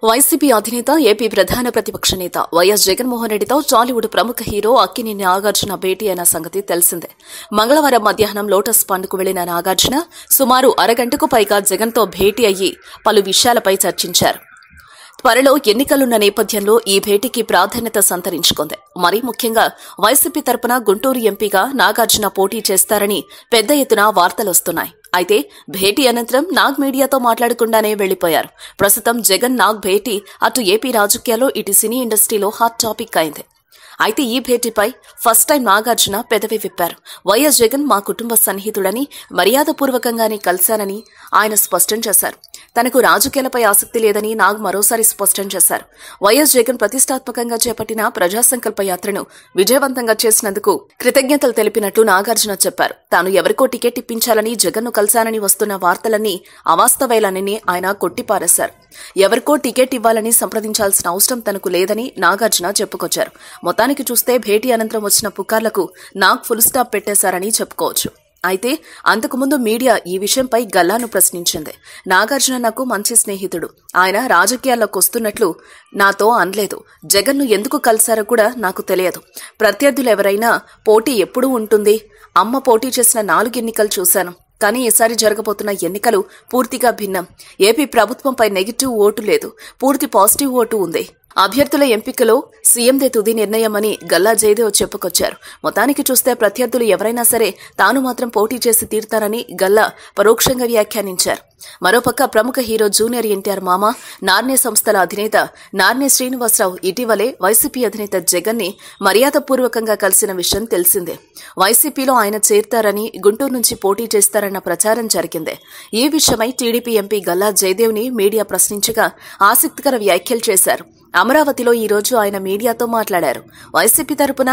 YCP అధినేత AP ప్రధాన ప్రతిపక్ష నేత వైఎస్ జగన్మోహన్ రెడ్డితో టాలీవుడ్ ప్రముఖ హీరో అక్కినేని నాగార్జున భేటీ అయిన సంగతి తెలిసిందే. మంగళవారం మధ్యాహ్నం లోటస్ పాండ్కు వెళ్లిన నాగార్జున సుమారు అరగంటకు పైగా జగన్తో భేటీ అయ్యి పలు విషయాలపై చర్చించారు. త్వరలో ఎన్నికలున్న నేపథ్యంలో ఈ భేటీకి ప్రాధాన్యత సంతరించుకుంది. మరీ ముఖ్యంగా వైసీపీ తరపున గుంటూరు ఎంపీగా నాగార్జున పోటీ చేస్తారని పెద్ద ఎత్తున వార్తలొస్తున్నాయి. అయితే భేటీ అనంతరం నాగ్ మీడియాతో మాట్లాడకుండానే వెళ్లిపోయారు. ప్రస్తుతం జగన్ నాగ్ భేటీ అటు ఏపీ రాజకీయాల్లో ఇటు సినీ ఇండస్ట్రీలో హాట్ టాపిక్ అయింది. అయితే ఈ భేటీపై ఫస్ట్ టైం నాగార్జున పెదవి విప్పారు. వైఎస్ జగన్ మా కుటుంబ సన్నిహితుడని, మర్యాదపూర్వకంగానే కలిశానని ఆయన స్పష్టం చేశారు. తనకు రాజకీయాలపై ఆసక్తి లేదని నాగ్ మరోసారి స్పష్టం చేశారు. వైఎస్ జగన్ ప్రతిష్టాత్మకంగా చేపట్టిన ప్రజా సంకల్ప యాత్రను విజయవంతంగా చేసినందుకు కృతజ్ఞతలు తెలిపినట్లు నాగార్జున చెప్పారు. తాను ఎవరికో టికెట్ ఇప్పించాలని జగన్ను కలిశానని వస్తున్న వార్తలన్నీ అవాస్తవేలనని ఆయన కొట్టిపారేశారు. ఎవరికో టికెట్ ఇవ్వాలని సంప్రదించాల్సిన అవసరం తనకు లేదని నాగార్జున చెప్పుకొచ్చారు. మొత్తానికి చూస్తే భేటీ అనంతరం వచ్చిన పుకార్లకు నాగ్ ఫుల్ స్టాప్ పెట్టేశారని చెప్పుకోవచ్చు. అయితే అంతకుముందు మీడియా ఈ విషయంపై గల్లాను ప్రశ్నించింది. నాగార్జున నాకు మంచి స్నేహితుడు, ఆయన రాజకీయాల్లోకి వస్తున్నట్లు నాతో అనలేదు. జగన్ను ఎందుకు కలిశారో కూడా నాకు తెలియదు. ప్రత్యర్థులు ఎవరైనా పోటీ ఎప్పుడూ ఉంటుంది. అమ్మ పోటీ చేసిన 4 ఎన్నికలు చూశాను. కానీ ఈసారి జరగబోతున్న ఎన్నికలు పూర్తిగా భిన్నం. ఏపీ ప్రభుత్వంపై నెగిటివ్ ఓటు లేదు, పూర్తి పాజిటివ్ ఓటు ఉంది. అభ్యర్థుల ఎంపికలో సీఎందే తుది నిర్ణయమని గల్లా జయదేవ్ చెప్పుకొచ్చారు. మొత్తానికి చూస్తే ప్రత్యర్థులు ఎవరైనా సరే తాను మాత్రం పోటీ చేసి తీరుతారని గల్లా పరోక్షంగా వ్యాఖ్యానించారు. మరోపక్క ప్రముఖ హీరో జూనియర్ ఎన్టీఆర్ మామ, నార్నే సంస్థల అధినేత నార్నే శ్రీనివాసరావు ఇటీవలే వైసీపీ అధినేత జగన్ ని మర్యాదపూర్వకంగా కలిసిన విషయం తెలిసిందే. వైసీపీలో ఆయన చేరతారని, గుంటూరు నుంచి పోటీ చేస్తారన్న ప్రచారం జరిగింది. ఈ విషయమై టీడీపీ ఎంపీ గల్లా జయదేవ్ ని మీడియా ప్రశ్నించగా ఆసక్తికర వ్యాఖ్యలు చేశారు. అమరావతిలో ఈ రోజు ఆయన మీడియాతో మాట్లాడారు. వైసీపీ తరపున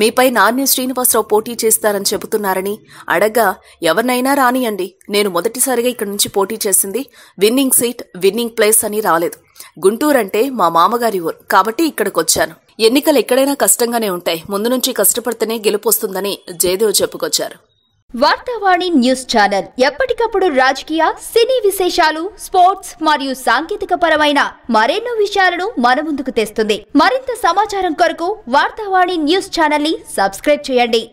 మీపై నార్నే శ్రీనివాసరావు పోటీ చేస్తారని చెబుతున్నారని అడగ్గా, ఎవరినైనా రానియండి, నేను మొదటిసారిగా ఇక్కడి నుంచి పోటీ చేసింది విన్నింగ్ సీట్, విన్నింగ్ ప్లేస్ అని రాలేదు. గుంటూరు అంటే మా మామగారి ఊరు కాబట్టి ఇక్కడికొచ్చాను. ఎన్నికలు ఎక్కడైనా కష్టంగానే ఉంటాయి, ముందు నుంచి కష్టపడితేనే గెలుపొస్తుందని జయదేవ్ చెప్పుకొచ్చారు. వార్తావాణి న్యూస్ ఛానల్ ఎప్పటికప్పుడు రాజకీయ, సినీ విశేషాలు, స్పోర్ట్స్ మరియు సాంకేతిక పరమైన మరెన్నో విషయాలను మన ముందుకు తెస్తుంది. మరింత సమాచారం కొరకు వార్తావాణి న్యూస్ ఛానల్ ని సబ్స్క్రైబ్ చేయండి.